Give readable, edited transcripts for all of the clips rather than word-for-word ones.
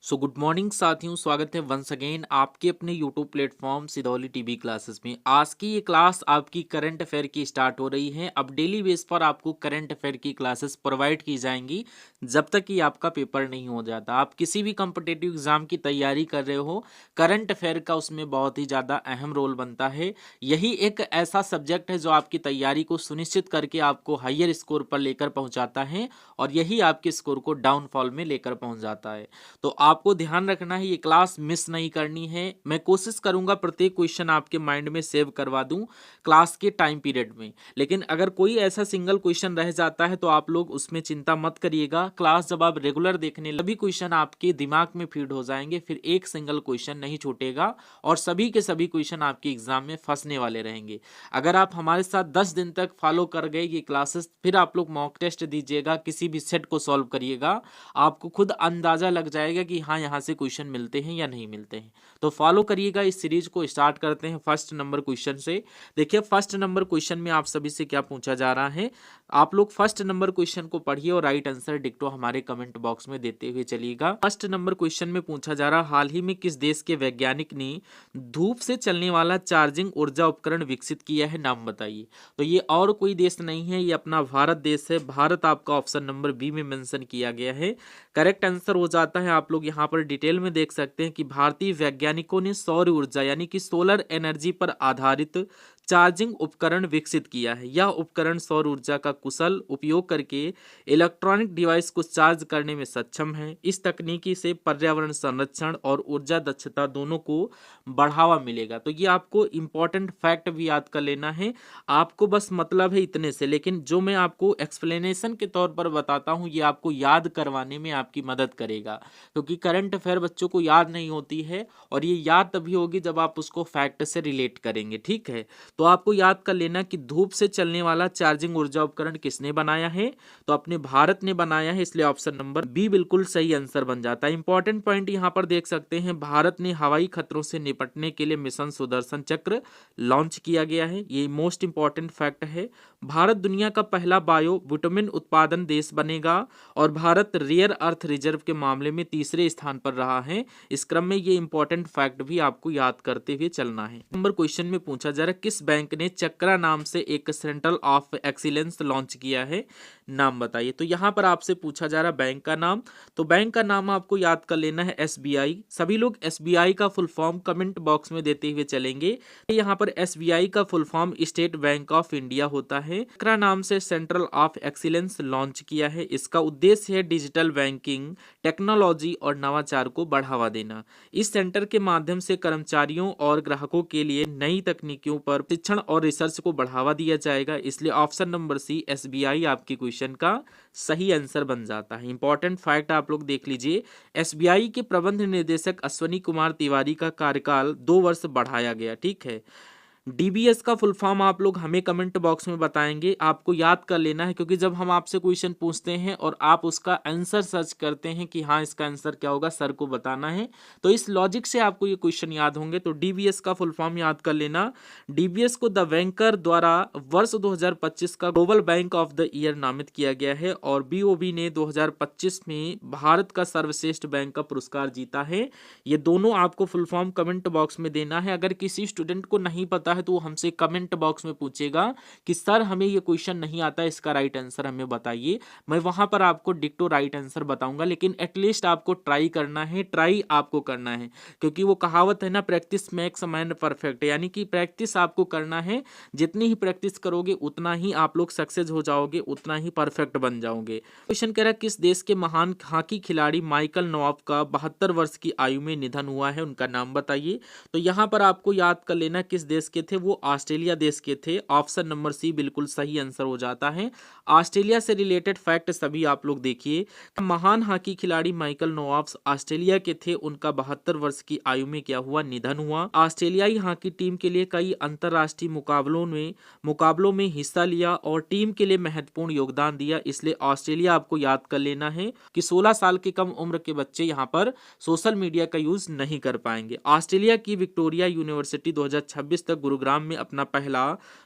So good morning साथियों, स्वागत है वंस अगेन आपके अपने YouTube platform Sidhauli TV classes में। आज की ये क्लास आपकी करंट अफेयर की स्टार्ट हो रही है। अब डेली बेस पर आपको करंट अफेयर की क्लासेस प्रोवाइड की जाएंगी जब तक कि आपका पेपर नहीं हो जाता। आप किसी भी कॉम्पिटेटिव एग्जाम की तैयारी कर रहे हो, करंट अफेयर का उसमें बहुत ही ज़्यादा अहम रोल बनता है। यही एक ऐसा सब्जेक्ट है जो आपकी तैयारी को सुनिश्चित करके आपको हायर स्कोर पर लेकर पहुँचाता है और यही आपके स्कोर को डाउनफॉल में लेकर पहुँच जाता है। तो आपको ध्यान रखना है, ये क्लास मिस नहीं करनी है। मैं कोशिश करूंगा प्रत्येक क्वेश्चन आपके माइंड में सेव करवा दूं क्लास के टाइम पीरियड में। लेकिन अगर कोई ऐसा सिंगल क्वेश्चन रह जाता है तो आप लोग उसमें चिंता मत करिएगा। क्लास जब आप रेगुलर देखने सभी क्वेश्चन आपके दिमाग में फीड हो जाएंगे, फिर एक सिंगल क्वेश्चन नहीं छूटेगा और सभी के सभी क्वेश्चन आपके एग्जाम में फंसने वाले रहेंगे। अगर आप हमारे साथ 10 दिन तक फॉलो कर गए ये क्लासेस, फिर आप लोग मॉक टेस्ट दीजिएगा, किसी भी सेट को सॉल्व करिएगा, आपको खुद अंदाजा लग जाएगा कि हाँ यहाँ से क्वेश्चन मिलते हैं या नहीं मिलते हैं। तो फॉलो करिएगा। इस सीरीज को स्टार्ट करते हैं फर्स्ट नंबर क्वेश्चन से। देखिए फर्स्ट नंबर क्वेश्चन में आप सभी से क्या पूछा जा रहा है। आप लोग फर्स्ट नंबर क्वेश्चन को पढ़िए और राइट आंसर डिक्टो हमारे कमेंट बॉक्स में देते हुए चलिएगा। फर्स्ट नंबर क्वेश्चन में पूछा जा रहा, हाल ही में किस देश के वैज्ञानिक ने धूप से चलने वाला चार्जिंग ऊर्जा उपकरण विकसित किया है, नाम बताइए। तो ये और कोई देश नहीं है, ये अपना भारत देश है। भारत आपका ऑप्शन नंबर बी में मेंशन किया गया है। करेक्ट आंसर हो जाता है। आप लोग यहाँ पर डिटेल में देख सकते हैं कि भारतीय वैज्ञानिकों ने सौर ऊर्जा यानी कि सोलर एनर्जी पर आधारित चार्जिंग उपकरण विकसित किया है। यह उपकरण सौर ऊर्जा का कुशल उपयोग करके इलेक्ट्रॉनिक डिवाइस को चार्ज करने में सक्षम है। इस तकनीकी से पर्यावरण संरक्षण और ऊर्जा दक्षता दोनों को बढ़ावा मिलेगा। तो ये आपको इंपॉर्टेंट फैक्ट भी याद कर लेना है। आपको बस मतलब है इतने से, लेकिन जो मैं आपको एक्सप्लेनेशन के तौर पर बताता हूँ ये आपको याद करवाने में आपकी मदद करेगा, क्योंकि करंट अफेयर बच्चों को याद नहीं होती है और ये याद तभी होगी जब आप उसको फैक्ट से रिलेट करेंगे। ठीक है, तो आपको याद कर लेना कि धूप से चलने वाला चार्जिंग ऊर्जा उपकरण किसने बनाया है, तो अपने भारत ने बनाया है, इसलिए ऑप्शन नंबर बी बिल्कुल सही आंसर बन जाता है। इंपॉर्टेंट पॉइंट यहाँ पर देख सकते हैं, भारत ने हवाई खतरों से निपटने के लिए मिशन सुदर्शन चक्र लॉन्च किया गया है। ये मोस्ट इंपॉर्टेंट फैक्ट है। भारत दुनिया का पहला बायो विटामिन उत्पादन देश बनेगा और भारत रेयर अर्थ रिजर्व के मामले में तीसरे स्थान पर रहा है। इस क्रम में ये इंपॉर्टेंट फैक्ट भी आपको याद करते हुए चलना है। नंबर क्वेश्चन में पूछा जा रहा है, किस बैंक ने चक्रा नाम से एक सेंटर ऑफ एक्सीलेंस लॉन्च किया है, नाम बताइए। तो यहाँ पर आपसे पूछा जा रहा बैंक का नाम, तो बैंक का नाम आपको याद कर लेना है एसबीआई। सभी लोग एसबीआई का फुल फॉर्म कमेंट बॉक्स में देते हुए चलेंगे। यहाँ पर एसबीआई का full form state bank of India होता है। चक्रा नाम से सेंट्रल ऑफ एक्सीलेंस लॉन्च किया है। इसका उद्देश्य है डिजिटल बैंकिंग, टेक्नोलॉजी और नवाचार को बढ़ावा देना। इस सेंटर के माध्यम से कर्मचारियों और ग्राहकों के लिए नई तकनीकों पर शिक्षण और रिसर्च को बढ़ावा दिया जाएगा। इसलिए ऑप्शन नंबर सी एसबीआई आपके क्वेश्चन का सही आंसर बन जाता है। इंपॉर्टेंट फैक्ट आप लोग देख लीजिए, एसबीआई के प्रबंध निदेशक अश्वनी कुमार तिवारी का कार्यकाल 2 वर्ष बढ़ाया गया। ठीक है, डीबीएस का फुल फॉर्म आप लोग हमें कमेंट बॉक्स में बताएंगे, आपको याद कर लेना है, क्योंकि जब हम आपसे क्वेश्चन पूछते हैं और आप उसका आंसर सर्च करते हैं कि हाँ इसका आंसर क्या होगा, सर को बताना है, तो इस लॉजिक से आपको ये क्वेश्चन याद होंगे। तो डीबीएस का फुल फॉर्म याद कर लेना। डीबीएस को द बैंकर द्वारा वर्ष 2025 का global bank of the year नामित किया गया है और बीओबी ने 2025 में भारत का सर्वश्रेष्ठ बैंक का पुरस्कार जीता है। ये दोनों आपको फुल फॉर्म कमेंट बॉक्स में देना है। अगर किसी स्टूडेंट को नहीं पता है तो वो हमसे कमेंट बॉक्स में पूछेगा कि सर हमें ये क्वेश्चन नहीं आता, इसका राइट आंसर हमें बताइए। मैं वहां पर आपको डिक्टो राइट आंसर बताऊंगा, लेकिन एटलीस्ट आपको ट्राई करना है, ट्राई आपको करना है, क्योंकि वो कहावत है ना, प्रैक्टिस मेक्स मैन परफेक्ट, यानी कि प्रैक्टिस आपको करना है। जितनी ही प्रैक्टिस करोगे उतना ही आप लोग सक्सेस हो जाओगे, उतना ही परफेक्ट बन जाओगे। क्वेश्चन कह रहा है, किस देश के महान हॉकी खिलाड़ी माइकल नोवाक का 72 वर्ष की आयु में निधन हुआ है, उनका नाम बताइए। तो यहाँ पर आपको याद कर लेना किस देश के थे, वो ऑस्ट्रेलिया देश के थे। ऑप्शन नंबर सी बिल्कुल सही आंसर हो जाता है। ऑस्ट्रेलिया से रिलेटेड फैक्ट सभी आप लोग देखिए। महान हॉकी खिलाड़ी माइकल नोवाक ऑस्ट्रेलिया के थे, उनका 72 वर्ष की आयु में क्या हुआ, निधन हुआ। ऑस्ट्रेलियाई हॉकी टीम के लिए कई अंतरराष्ट्रीय मुकाबलों में हिस्सा लिया और टीम के लिए महत्वपूर्ण योगदान दिया। इसलिए ऑस्ट्रेलिया आपको याद कर लेना है कि 16 साल की कम उम्र के बच्चे यहाँ पर सोशल मीडिया का यूज नहीं कर पाएंगे। ऑस्ट्रेलिया की विक्टोरिया यूनिवर्सिटी 2026 तक गुरुग्राम में अपना पहला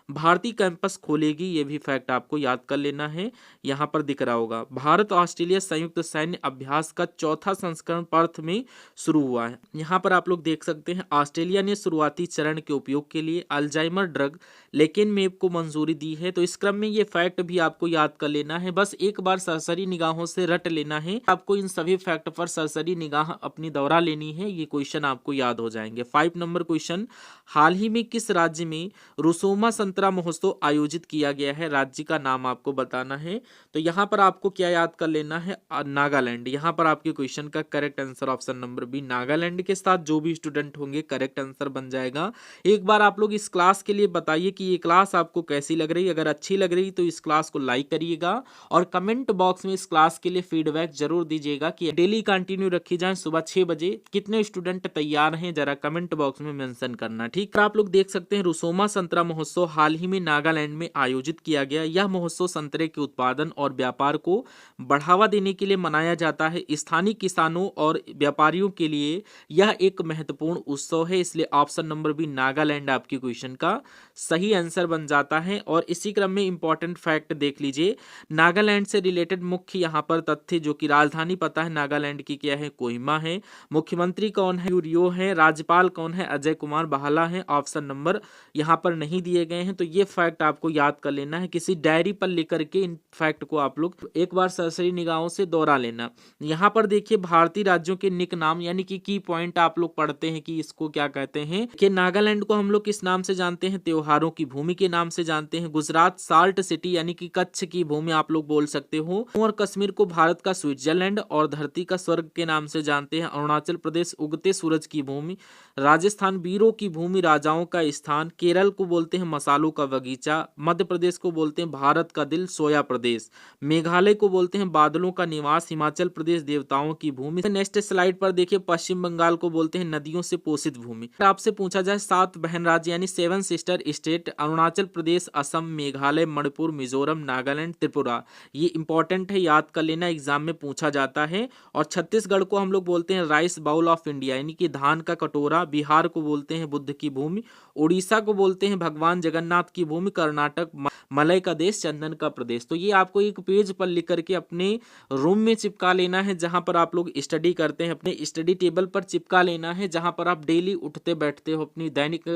भारतीय कैंपस खोलेगी, ये भी फैक्ट आपको याद कर लेना है। यहाँ पर दिख रहा होगा भारत ऑस्ट्रेलिया संयुक्त सैन्य अभ्यास का चौथा संस्करण पर्थ में शुरू हुआ है। यहाँ पर आप लोग देख सकते हैं ऑस्ट्रेलिया ने शुरुआती चरण के उपयोग के लिए अल्जाइमर ड्रग लेकेनमेब को मंजूरी दी है। तो इस क्रम में ये फैक्ट भी आपको याद कर लेना है, बस एक बार सरसरी निगाहों से रट लेना है। आपको इन सभी फैक्ट पर सरसरी निगाह अपनी दोहरा लेनी है, ये क्वेश्चन आपको याद हो जाएंगे। 5 नंबर क्वेश्चन, हाल ही में किस राज्य में रुसोमा संतरा महोत्सव आयोजित किया गया है? राज्य का नाम आपको बताना है। तो यहाँ पर आपको क्या याद कर लेना है? नागालैंड। यहाँ पर आपके क्वेश्चन का correct answer option number B Nagaland के साथ जो भी स्टूडेंट होंगे करेक्ट आंसर बन जाएगा। एक बार आप लोग इस क्लास के लिए बताइए कि ये क्लास आपको कैसी लग रही है। अगर अच्छी लग रही तो इस क्लास को लाइक करिएगा और कमेंट बॉक्स में इस क्लास के लिए फीडबैक जरूर दीजिएगा कि डेली कंटिन्यू रखी जाए सुबह 6 बजे। कितने स्टूडेंट तैयार हैं जरा कमेंट बॉक्स में मेंशन करना, ठीक। आप लोग देख सकते हैं रुसोमा संतरा महोत्सव हाल ही में नागालैंड में आयोजित किया गया। यह महोत्सव संतरे के उत्पादन और व्यापार को बढ़ावा देने के लिए मनाया जाता है। स्थानीय किसानों और व्यापारियों के लिए यह एक महत्वपूर्ण उत्सव है, इसलिए ऑप्शन नंबर बी नागालैंड आपकी क्वेश्चन का सही आंसर बन जाता है। और इसी क्रम में इंपॉर्टेंट फैक्ट देख लीजिए, नागालैंड से रिलेटेड मुख्य यहाँ पर तथ्य, जो कि राजधानी पता है नागालैंड की क्या है? कोहिमा है। मुख्यमंत्री कौन है? रियो है। राज्यपाल कौन है? अजय कुमार बाहला है। ऑप्शन नंबर यहाँ पर नहीं दिए गए हैं, तो ये फैक्ट आपको याद कर लेना है। किसी डायरी पर लिख करके इन फैक्ट को आप लोग एक बार सरसरी निगाहों से दोहरा लेना। यहाँ पर देखिए भारतीय राज्यों के निक नाम यानी कि की पॉइंट आप लोग पढ़ते हैं कि इसको क्या कहते हैं। कि नागालैंड को हम लोग किस नाम से जानते हैं? त्योहारों की भूमि के नाम से जानते हैं। गुजरात साल्ट सिटी यानी कि कच्छ की भूमि आप लोग बोल सकते हो। और कश्मीर को भारत का स्विट्जरलैंड और धरती का स्वर्ग के नाम से जानते हैं। अरुणाचल प्रदेश उगते सूरज की भूमि। राजस्थान वीरों की भूमि, राजाओं का स्थान। केरल को बोलते हैं मसालों का बगीचा। मध्य प्रदेश को बोलते हैं भारत का दिल, सोया प्रदेश। मेघालय को बोलते हैं बादलों का निवास। हिमाचल प्रदेश देवताओं की भूमि। नेक्स्ट स्लाइड पर देखिए पश्चिम बंगाल को बोलते हैं नदियों से पोषित भूमि। आपसे पूछा जाए 7 बहन राज्य यानी 7 सिस्टर स्टेट, अरुणाचल प्रदेश, असम, मेघालय, मणिपुर, मिजोरम, नागालैंड, त्रिपुरा। ये इंपॉर्टेंट है, याद कर लेना, एग्जाम में पूछा जाता है। और छत्तीसगढ़ को हम लोग बोलते हैं राइस बाउल ऑफ इंडिया यानी कि धान का कटोरा। बिहार को बोलते हैं बुद्ध की भूमि। उड़ीसा को बोलते हैं भगवान जगन्नाथ की भूमि। कर्नाटक मलय का देश, चंदन का प्रदेश। तो ये आपको एक पेज पर लिख करके अपने रूम में चिपका लेना है, जहां पर आप लोग स्टडी करते हैं। अपने स्टडी टेबल पर चिपका लेना है, जहां पर आप डेली उठते बैठते हो, अपनी दैनिक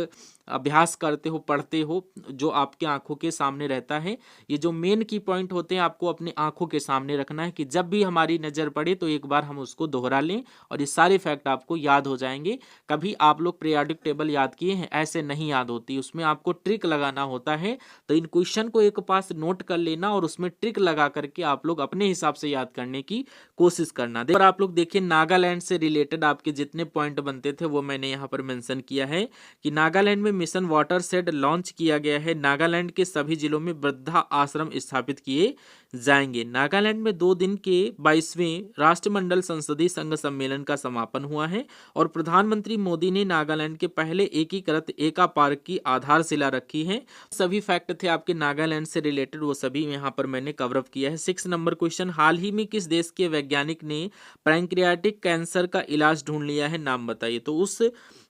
अभ्यास करते हो, पढ़ते हो, जो आपके आंखों के सामने रहता है। ये जो मेन की पॉइंट होते हैं आपको अपने आंखों के सामने रखना है कि जब भी हमारी नजर पड़े तो एक बार हम उसको दोहरा लें और ये सारे फैक्ट आपको याद हो जाएंगे। कभी आप लोग पीरियोडिक टेबल याद किए हैं? ऐसे नहीं याद होती, उसमें आपको ट्रिक लगाना होता है। तो इन क्वेश्चन को एक पास नोट कर लेना और उसमें ट्रिक लगा करके आप लोग अपने हिसाब से याद करने की कोशिश करना। और आप लोग देखिए नागालैंड से रिलेटेड आपके जितने पॉइंट बनते थे वो मैंने यहाँ पर मेंशन किया है कि नागालैंड में मिशन वाटर शेड लॉन्च किया गया है। नागालैंड के सभी जिलों में वृद्धा आश्रम स्थापित किए जाएंगे। नागालैंड में 2 दिन के 22वें राष्ट्रमंडल संसदीय संघ सम्मेलन का समापन हुआ है और प्रधानमंत्री मोदी ने नागालैंड के पहले एकीकृत एका पार्क की आधारशिला रखी है। सभी फैक्ट थे आपके नागालैंड से रिलेटेड, वो सभी यहाँ पर मैंने कवर अप किया है। 6 नंबर क्वेश्चन, हाल ही में किस देश के वैज्ञानिक ने पैंक्रियाटिक कैंसर का इलाज ढूंढ लिया है? नाम बताइए। तो उस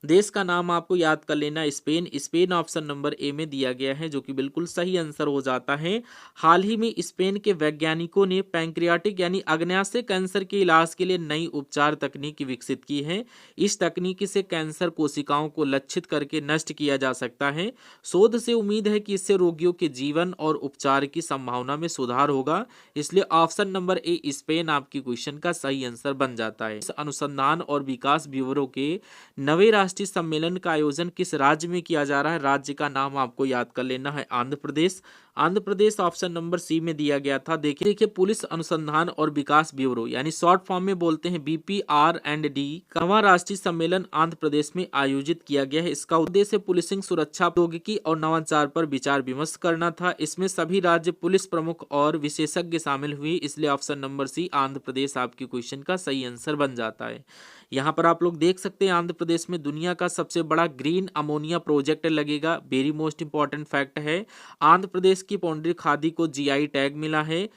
देश का नाम आपको याद कर लेना, Spain. Spain option number A में दिया गया है, जो कि बिल्कुल सही आंसर हो जाता है। हाल ही में स्पेन के वैज्ञानिकों ने पैंक्रियाटिक यानी अग्न्याशय कैंसर के इलाज के लिए नई उपचार तकनीक विकसित की है। इस तकनीक से कैंसर कोशिकाओं को लक्षित करके नष्ट किया जा सकता है। शोध से उम्मीद है कि इससे रोगियों के जीवन और उपचार की संभावना में सुधार होगा, इसलिए ऑप्शन नंबर ए स्पेन आपकी क्वेश्चन का सही आंसर बन जाता है। इस अनुसंधान और विकास ब्यूरो के 9वें राष्ट्रीय सम्मेलन का आयोजन किस राज्य में किया जा रहा है? राज्य का नाम आपको याद कर लेना है, आंध्र प्रदेश। आंध्र प्रदेश ऑप्शन नंबर सी में दिया गया था। देखिए पुलिस अनुसंधान और विकास ब्यूरो यानी शॉर्ट फॉर्म में बोलते हैं BPR&D का 9वां राष्ट्रीय सम्मेलन आंध्र प्रदेश में आयोजित किया गया है। इसका उद्देश्य पुलिसिंग, सुरक्षा, प्रौद्योगिकी और नवाचार पर विचार विमर्श करना था। इसमें सभी राज्य पुलिस प्रमुख और विशेषज्ञ शामिल हुए, इसलिए ऑप्शन नंबर सी आंध्र प्रदेश आपकी क्वेश्चन का सही आंसर बन जाता है। यहाँ पर आप लोग देख सकते हैं आंध्र प्रदेश में दुनिया का सबसे बड़ा ग्रीन अमोनिया प्रोजेक्ट लगेगा। वेरी मोस्ट इंपॉर्टेंट फैक्ट है। आंध्र प्रदेश की पौंड्री खादी को GI टैग मिला है।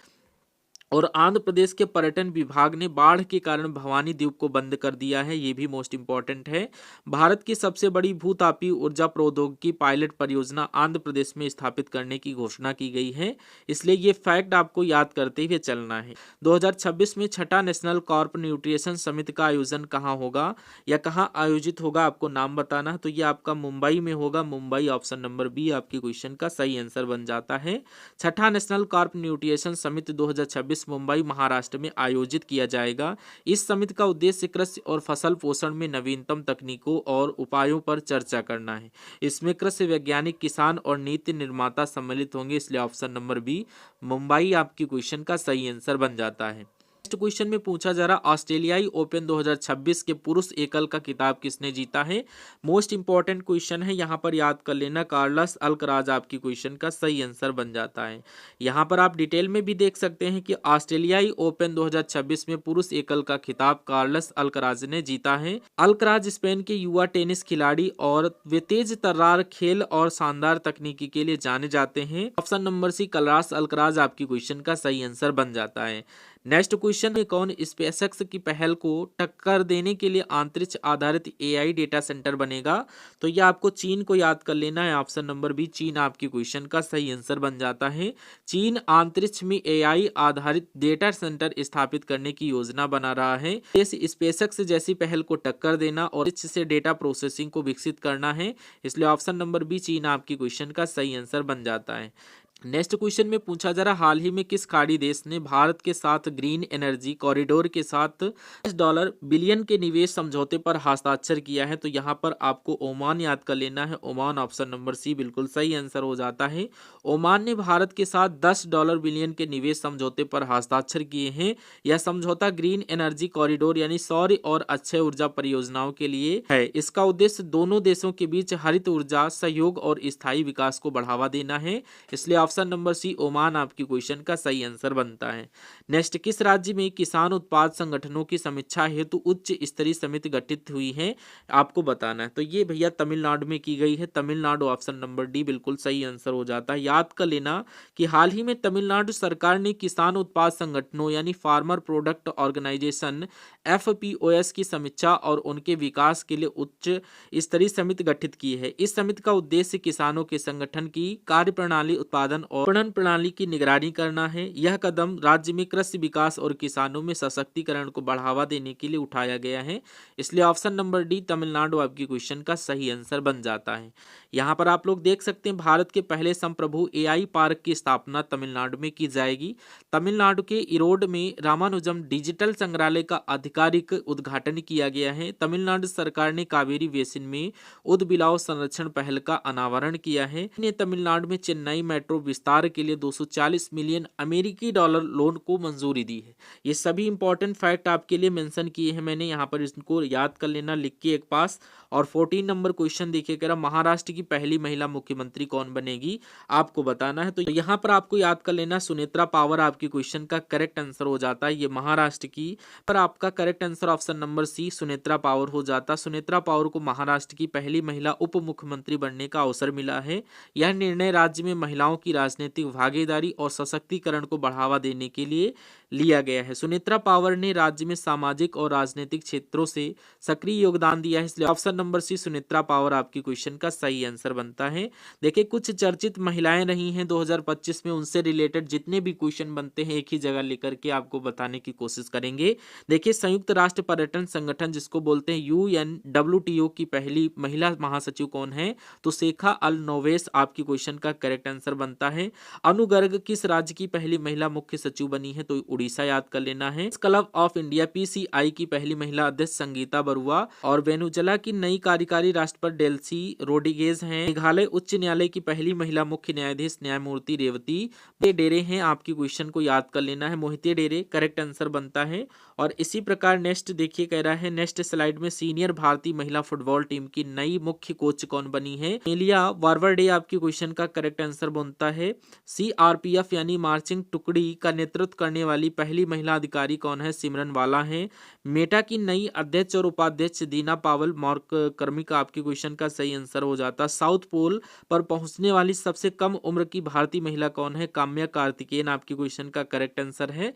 और आंध्र प्रदेश के पर्यटन विभाग ने बाढ़ के कारण भवानी द्वीप को बंद कर दिया है, ये भी मोस्ट इंपॉर्टेंट है। भारत की सबसे बड़ी भूतापीय ऊर्जा प्रौद्योगिकी पायलट परियोजना आंध्र प्रदेश में स्थापित करने की घोषणा की गई है, इसलिए ये फैक्ट आपको याद करते हुए चलना है। 2026 में छठा नेशनल कॉर्प न्यूट्रिशन समिट का आयोजन कहाँ होगा या कहाँ आयोजित होगा, आपको नाम बताना है। तो ये आपका मुंबई में होगा, मुंबई ऑप्शन नंबर बी आपके क्वेश्चन का सही आंसर बन जाता है। छठा national Corp nutrition summit 2026 Mumbai Maharashtra में आयोजित किया जाएगा। इस समिति का उद्देश्य कृषि और फसल पोषण में नवीनतम तकनीकों और उपायों पर चर्चा करना है। इसमें कृषि वैज्ञानिक, किसान और नीति निर्माता सम्मिलित होंगे, इसलिए ऑप्शन नंबर बी मुंबई आपकी क्वेश्चन का सही आंसर बन जाता है। नेक्स्ट क्वेश्चन में पूछा जा रहा ऑस्ट्रेलियाई ओपन 2026 के पुरुष एकल का खिताब किसने जीता है। मोस्ट इंपॉर्टेंट क्वेश्चन है, यहाँ पर याद कर लेना कार्लोस अल्कराज आपकी क्वेश्चन का सही आंसर बन जाता है। यहाँ पर आप डिटेल में भी देख सकते हैं कि ऑस्ट्रेलियाई ओपन 2026 में पुरुष एकल का खिताब कार्लोस अल्कराज ने जीता है। अल्कराज स्पेन के युवा टेनिस खिलाड़ी और वे तेज तर्रार खेल और शानदार तकनीकी के लिए जाने जाते हैं। Option number C Carlos Alcaraz आपकी क्वेश्चन का सही आंसर बन जाता है। नेक्स्ट क्वेश्चन में कौन स्पेसएक्स की पहल को टक्कर देने के लिए अंतरिक्ष आधारित एआई डेटा सेंटर बनेगा। तो यह आपको चीन को याद कर लेना है, ऑप्शन नंबर बी चीन आपकी क्वेश्चन का सही आंसर बन जाता है। चीन अंतरिक्ष में एआई आधारित डेटा सेंटर स्थापित करने की योजना बना रहा है। इस स्पेसएक्स जैसी पहल को टक्कर देना और इससे डेटा प्रोसेसिंग को विकसित करना है, इसलिए ऑप्शन नंबर बी चीन आपकी क्वेश्चन का सही आंसर बन जाता है। नेक्स्ट क्वेश्चन में पूछा जा रहा हाल ही में किस खाड़ी देश ने भारत के साथ ग्रीन एनर्जी कॉरिडोर के साथ $10 बिलियन के निवेश समझौते पर हस्ताक्षर किया है। तो यहाँ पर आपको ओमान याद कर लेना है, ओमान ऑप्शन नंबर सी बिल्कुल सही आंसर हो जाता है। ओमान ने भारत के साथ $10 बिलियन के निवेश समझौते पर हस्ताक्षर किए हैं। यह समझौता ग्रीन एनर्जी कॉरिडोर यानी सौर और अक्षय ऊर्जा परियोजनाओं के लिए है। इसका उद्देश्य दोनों देशों के बीच हरित ऊर्जा सहयोग और स्थायी विकास को बढ़ावा देना है, इसलिए ऑप्शन नंबर सी ओमान आपकी क्वेश्चन का सही आंसर बनता है। नेक्स्ट, किस राज्य में किसान उत्पाद संगठनों की समीक्षा हेतु उच्च स्तरीय समिति गठित हुई है, आपको बताना है। तो ये भैया तमिलनाडु में की गई है, तमिलनाडु ऑप्शन नंबर डी बिल्कुल सही आंसर हो जाता है। याद कर लेना कि हाल ही में तमिलनाडु सरकार ने किसान उत्पाद संगठनों यानी फार्मर प्रोडक्ट ऑर्गेनाइजेशन FPOS की समीक्षा और उनके विकास के लिए उच्च स्तरीय समिति गठित की है। इस समिति का उद्देश्य किसानों के संगठन की कार्यप्रणाली, उत्पादन और विपणन प्रणाली की निगरानी करना है। यह कदम राज्य में कृषि विकास और किसानों में सशक्तिकरण को बढ़ावा देने के लिए उठाया गया है, इसलिए ऑप्शन नंबर डी तमिलनाडु आपकी क्वेश्चन का सही आंसर बन जाता है। यहाँ पर आप लोग देख सकते हैं भारत के पहले संप्रभु AI पार्क की स्थापना तमिलनाडु में की जाएगी। तमिलनाडु के इरोड में रामानुजम डिजिटल संग्रहालय का आधिकारिक उद्घाटन किया गया है। तमिलनाडु सरकार ने कावेरी बेसिन में उदबिलाव संरक्षण पहल का अनावरण किया है। ने तमिलनाडु में चेन्नई मेट्रो विस्तार के लिए $240 मिलियन अमेरिकी लोन को मंजूरी दी है। ये सभी इंपॉर्टेंट फैक्ट आपके लिए मेंशन किए हैं मैंने, यहाँ पर इसको याद कर लेना लिख के एक पास। और 14 नंबर क्वेश्चन देखिए, कह रहा महाराष्ट्र की पहली महिला मुख्यमंत्री कौन बनेगी, आपको बताना है। तो यहाँ पर आपको याद कर लेना सुनेत्रा पावर आपकी क्वेश्चन का करेक्ट आंसर हो जाता है। ये महाराष्ट्र की पर आपका correct answer option number C Sunetra Pawar हो जाता। सुनेत्रा पावर को महाराष्ट्र की पहली महिला उप मुख्यमंत्री बनने का अवसर मिला है। यह निर्णय राज्य में महिलाओं की राजनीतिक भागीदारी और सशक्तिकरण को बढ़ावा देने के लिए लिया गया है। सुनेत्रा पावर ने राज्य में सामाजिक और राजनीतिक क्षेत्रों से सक्रिय योगदान दिया है, इसलिए option number C Sunetra Pawar आपकी क्वेश्चन का सही आंसर बनता है। देखिए कुछ चर्चित महिलाएं रही हैं 2025 में, उनसे रिलेटेड जितने भी क्वेश्चन बनते हैं एक ही जगह लेकर के आपको बताने की कोशिश करेंगे। देखिए संयुक्त राष्ट्र पर्यटन संगठन जिसको बोलते हैं UNWTO की पहली महिला महासचिव कौन है, तो शेखा अल नोवेस आपकी क्वेश्चन का करेक्ट आंसर बनता है। अनु गर्ग किस राज्य की पहली महिला मुख्य सचिव बनी है, तो उड़ीसा याद कर लेना है। क्लब ऑफ इंडिया PCI की पहली महिला अध्यक्ष संगीता बरुआ और वेनेजुएला की नई कार्यकारी राष्ट्रपति डेल्सी रोड्रिगेज हैं। मेघालय उच्च न्यायालय की पहली महिला मुख्य न्यायाधीश न्यायमूर्ति रेवती डेरे हैं, आपकी क्वेश्चन को याद कर लेना है। मोहिते डेरे करेक्ट आंसर बनता है। और इसी प्रकार नेक्स्ट देखिए कह रहा है नेक्स्ट स्लाइड में सीनियर भारतीय महिला फुटबॉल टीम की नई मुख्य कोच कौन बनी है, एलिया वारवर्डे आपकी क्वेश्चन का करेक्ट आंसर बनता है। CRPF यानी मार्चिंग टुकड़ी का नेतृत्व करने वाली वाली पहली महिला अधिकारी कौन है? सिमरन वाला है। मेटा की नई अध्यक्ष और उपाध्यक्ष दीना पावल मौर्कर्मिक आपके क्वेश्चन का सही आंसर हो जाता। साउथ पोल पर पहुंचने वाली सबसे कम उम्र की भारतीय महिला कौन है? काम्या कार्तिकेयन आपके क्वेश्चन का करेक्ट आंसर है।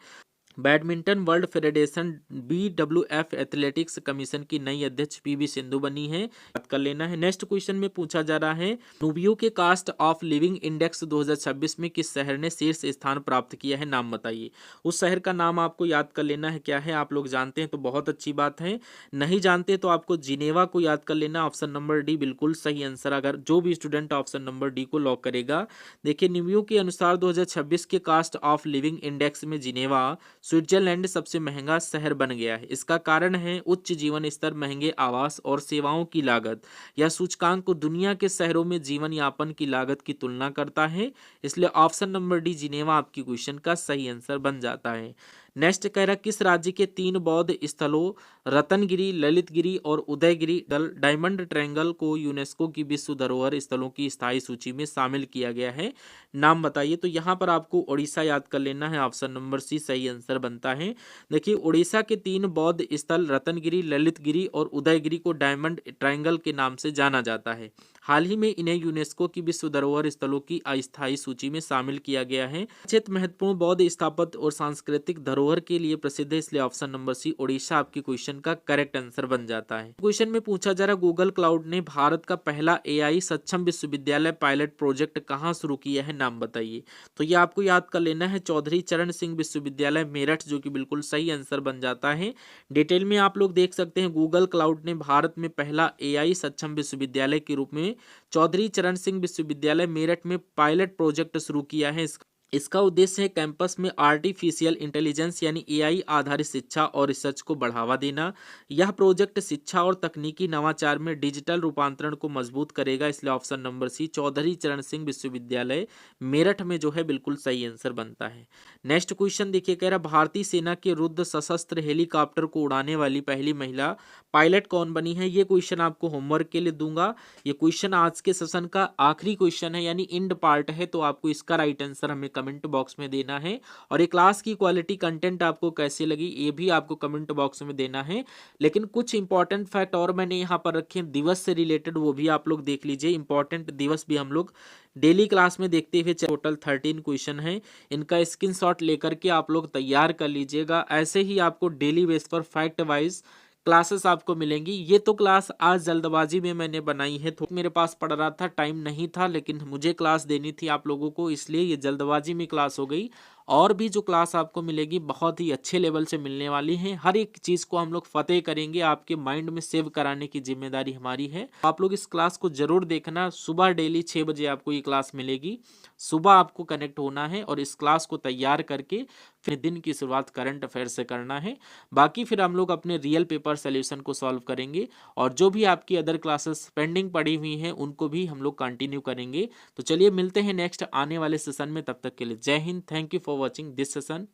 Badminton world federation BWF athletics commission की नई अध्यक्ष PV सिंधु बनी है, बात कर लेना है। नेक्स्ट क्वेश्चन में पूछा जा रहा है नुबियो के कास्ट ऑफ लिविंग इंडेक्स 2026 में किस शहर ने शीर्ष स्थान प्राप्त किया है? नाम बताइए। उस शहर का नाम आपको याद कर लेना है। क्या है? आप लोग जानते हैं तो बहुत अच्छी बात है, नहीं जानते तो आपको जिनेवा को याद कर लेना। ऑप्शन नंबर डी बिल्कुल सही आंसर, अगर जो भी स्टूडेंट ऑप्शन नंबर डी को लॉक करेगा। देखिए न्यूबियो के अनुसार 2026 के कास्ट ऑफ लिविंग इंडेक्स में जिनेवा स्विट्जरलैंड सबसे महंगा शहर बन गया है। इसका कारण है उच्च जीवन स्तर, महंगे आवास और सेवाओं की लागत। यह सूचकांक को दुनिया के शहरों में जीवन यापन की लागत की तुलना करता है, इसलिए ऑप्शन नंबर डी जिनेवा आपकी क्वेश्चन का सही आंसर बन जाता है। नेक्स्ट कह रहा किस राज्य के 3 बौद्ध स्थलों रतनगिरी, ललितगिरी और उदयगिरी डायमंड ट्रायंगल को यूनेस्को की विश्व धरोहर स्थलों की स्थायी सूची में शामिल किया गया है? नाम बताइए। तो यहाँ पर आपको उड़ीसा याद कर लेना है, ऑप्शन नंबर सी सही आंसर बनता है। देखिए उड़ीसा के 3 बौद्ध स्थल रतनगिरी, ललितगिरी और उदयगिरी को डायमंड ट्रायंगल के नाम से जाना जाता है। हाल ही में इन्हें यूनेस्को की विश्व धरोहर स्थलों की अस्थायी सूची में शामिल किया गया है। क्षेत्र महत्वपूर्ण बौद्ध स्थापत्य और सांस्कृतिक धरोहर के लिए प्रसिद्ध है, इसलिए ऑप्शन नंबर सी उड़ीसा आपके क्वेश्चन का करेक्ट आंसर बन जाता है। क्वेश्चन में पूछा जा रहा गूगल क्लाउड ने भारत का पहला AI सक्षम विश्वविद्यालय पायलट प्रोजेक्ट कहाँ शुरू किया है? नाम बताइए। तो ये आपको याद कर लेना है, चौधरी चरण सिंह विश्वविद्यालय मेरठ, जो कि बिल्कुल सही आंसर बन जाता है। डिटेल में आप लोग देख सकते हैं गूगल क्लाउड ने भारत में पहला AI सक्षम विश्वविद्यालय के रूप में चौधरी चरण सिंह विश्वविद्यालय मेरठ में पायलट प्रोजेक्ट शुरू किया है। इसका उद्देश्य है कैंपस में आर्टिफिशियल इंटेलिजेंस यानी AI आधारित शिक्षा और रिसर्च को बढ़ावा देना। यह प्रोजेक्ट शिक्षा और तकनीकी नवाचार में डिजिटल रूपांतरण को मजबूत करेगा, इसलिए ऑप्शन नंबर सी चौधरी चरण सिंह विश्वविद्यालय मेरठ में जो है बिल्कुल सही आंसर बनता है। नेक्स्ट क्वेश्चन देखिए, कह रहा भारतीय सेना के रुद्र सशस्त्र हेलीकॉप्टर को उड़ाने वाली पहली महिला पायलट कौन बनी है? ये क्वेश्चन आपको होमवर्क के लिए दूंगा। ये क्वेश्चन आज के सेशन का आखिरी क्वेश्चन है यानी इंड पार्ट है, तो आपको इसका राइट आंसर हमें कमेंट बॉक्स में देना है। और ये क्लास की क्वालिटी कंटेंट आपको कैसी लगी ये भी आपको कमेंट बॉक्स में देना है। लेकिन कुछ इंपॉर्टेंट फैक्ट और मैंने यहाँ पर रखे हैं दिवस से रिलेटेड, वो भी आप लोग देख लीजिए। इंपॉर्टेंट दिवस भी हम लोग डेली क्लास में देखते हुए टोटल 13 क्वेश्चन है, इनका स्क्रीनशॉट लेकर के आप लोग तैयार कर लीजिएगा। ऐसे ही आपको डेली बेस पर फैक्ट वाइज क्लासेस आपको मिलेंगी। ये तो क्लास आज जल्दबाजी में मैंने बनाई है, तो मेरे पास पड़ रहा था, टाइम नहीं था, लेकिन मुझे क्लास देनी थी आप लोगों को, इसलिए ये जल्दबाजी में क्लास हो गई। और भी जो क्लास आपको मिलेगी बहुत ही अच्छे लेवल से मिलने वाली है। हर एक चीज़ को हम लोग फतेह करेंगे, आपके माइंड में सेव कराने की जिम्मेदारी हमारी है। आप लोग इस क्लास को जरूर देखना। सुबह डेली 6 बजे आपको ये क्लास मिलेगी। सुबह आपको कनेक्ट होना है और इस क्लास को तैयार करके फिर दिन की शुरुआत करंट अफेयर से करना है। बाकी फिर हम लोग अपने रियल पेपर सोल्यूशन को सॉल्व करेंगे और जो भी आपकी अदर क्लासेस पेंडिंग पड़ी हुई हैं उनको भी हम लोग कंटिन्यू करेंगे। तो चलिए मिलते हैं नेक्स्ट आने वाले सेशन में, तब तक के लिए जय Hind. Thank you for watching this session.